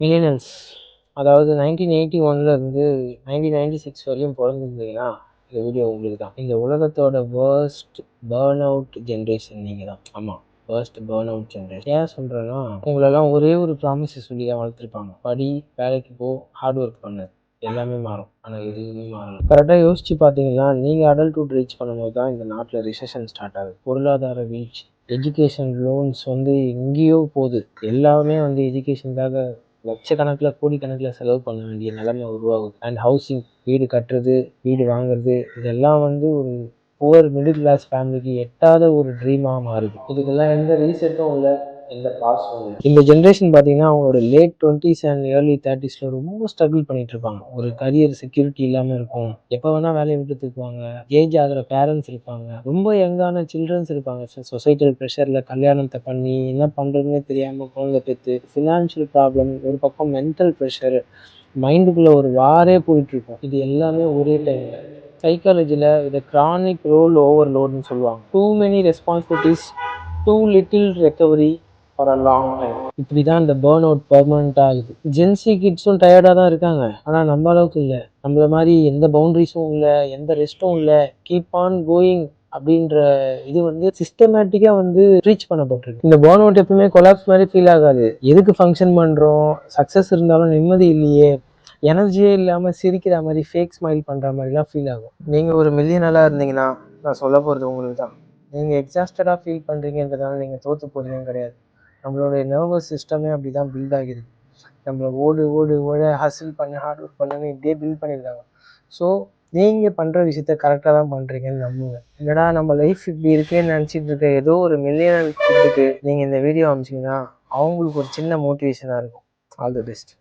மில்லியனல்ஸ் அதாவது 1981லேருந்து 1996 வரையும் பிறந்திருந்தீங்கன்னா இந்த வீடியோ உங்களுக்கு தான். இந்த உலகத்தோட வேர்ஸ்ட் பேர்ன் அவுட் ஜென்ரேஷன் நீங்கள் தான். ஆமாம், வேர்ஸ்ட் பேர்ன் அவுட் ஜென்ரேஷன். ஏன் சொல்கிறேன்னா, உங்களெல்லாம் ஒரே ஒரு ப்ராமிஸை சொல்லி தான் வளர்த்துருப்பாங்க. படி, வேலைக்கு போ, ஹார்ட் ஒர்க் பண்ணு, எல்லாமே மாறும். ஆனால் எதுவுமே மாறல. கரெக்டாக யோசிச்சு பார்த்தீங்கன்னா, நீங்கள் அடல்ட்ஹுட் ரீச் பண்ணும்போது தான் இந்த நாட்டில் ரிசெஷன் ஸ்டார்ட் ஆகுது. பொருளாதார வீழ்ச்சி, எஜுகேஷன் லோன்ஸ் எங்கேயோ போகுது. எல்லாமே எஜுகேஷனுக்காக லட்சக்கணக்கில் கோடிக்கணக்கில் செலவு பண்ண வேண்டிய நிலைமை உருவாகுது. அண்ட் ஹவுசிங், வீடு கட்டுறது, வீடு வாங்குறது, இதெல்லாம் ஒரு புவர் மிடில் கிளாஸ் ஃபேமிலிக்கு எட்டாத ஒரு ட்ரீமாக மாறுது. இதுக்கெல்லாம் எந்த ரீசெட்டும் இல்லை, எந்த பாஸும் இல்லை. இந்த ஜென்ரேஷன் பார்த்தீங்கன்னா அவங்களோட late 20s and early 30s ரொம்ப ஸ்ட்ரகிள் பண்ணிட்டு இருப்பாங்க. ஒரு கரியர் செக்யூரிட்டி இல்லாமல் இருக்கும். எப்போ வேணால் வேலையை விட்டு தூக்குவாங்க. ஏஜ் ஆகிற பேரண்ட்ஸ் இருப்பாங்க. ரொம்ப யங்கான சில்ட்ரன்ஸ் இருப்பாங்க. சொசைட்டல் ப்ரெஷரில் கல்யாணத்தை பண்ணி என்ன பண்ணுறதுன்னே தெரியாமல் குழந்தை பெற்று, ஃபினான்ஷியல் ப்ராப்ளம், ஒரு பக்கம் மென்டல் ப்ரெஷர், மைண்டுக்குள்ளே ஒரு வாரே போயிட்டுருக்கும். இது எல்லாமே ஒரே டைமில். சைக்காலஜியில் இதை கிரானிக் ரோல் ஓவர்லோடுன்னு சொல்லுவாங்க. Too many responsibilities, too little recovery for a long time. இப்படி தான் இந்த பேர்ன் அவுட் பர்மனெண்ட் ஆகுது. ஜென்சி கிட்ஸும் டயர்டாக தான் இருக்காங்க. ஆனால் நம்ம அளவுக்கு இல்லை. நம்மள மாதிரி எந்த பவுண்ட்ரிஸும் இல்லை, எந்த ரெஸ்ட்டும் இல்லை. கீப் ஆன் கோயிங் அப்படின்ற இது சிஸ்டமேட்டிக்காக ரீச் பண்ணப்பட்டிருக்கு. இந்த பேர்ன் அவுட் எப்பவுமே கொலாப்ஸ் மாதிரி ஃபீல் ஆகாது. எதுக்கு ஃபங்க்ஷன் பண்ணுறோம், சக்ஸஸ் இருந்தாலும் நிம்மதி இல்லையே, எனர்ஜியே இல்லாமல் சிரிக்கிற மாதிரி, ஃபேக் ஸ்மைல் பண்ணுற மாதிரிலாம் ஃபீல் ஆகும். நீங்கள் ஒரு மில்லியனராக இருந்தீங்கன்னா நான் சொல்ல போகிறது உங்களுக்கு தான். நீங்கள் எக்ஸாஸ்டடாக ஃபீல் பண்ணுறீங்கன்றதால நீங்கள் தோற்று போகிறீங்கன்னு கிடையாது. நம்மளுடைய நர்வஸ் சிஸ்டமே அப்படி தான் பில்ட் ஆகிருக்கு. நம்மளை ஓட ஹசில் பண்ணி ஹார்ட் ஒர்க் பண்ணுன்னு இப்படியே பில்ட் பண்ணியிருக்காங்க. ஸோ நீங்கள் பண்ணுற விஷயத்த கரெக்டாக தான் பண்ணுறீங்கன்னு நம்புங்க. இல்லைனா நம்ம லைஃப் இப்படி இருக்கேன்னு நினச்சிட்டு இருக்க ஏதோ ஒரு மில்லியனர் நீங்கள் இந்த வீடியோ அனுப்பிச்சிங்கன்னா அவங்களுக்கு ஒரு சின்ன மோட்டிவேஷனாக இருக்கும். All the best.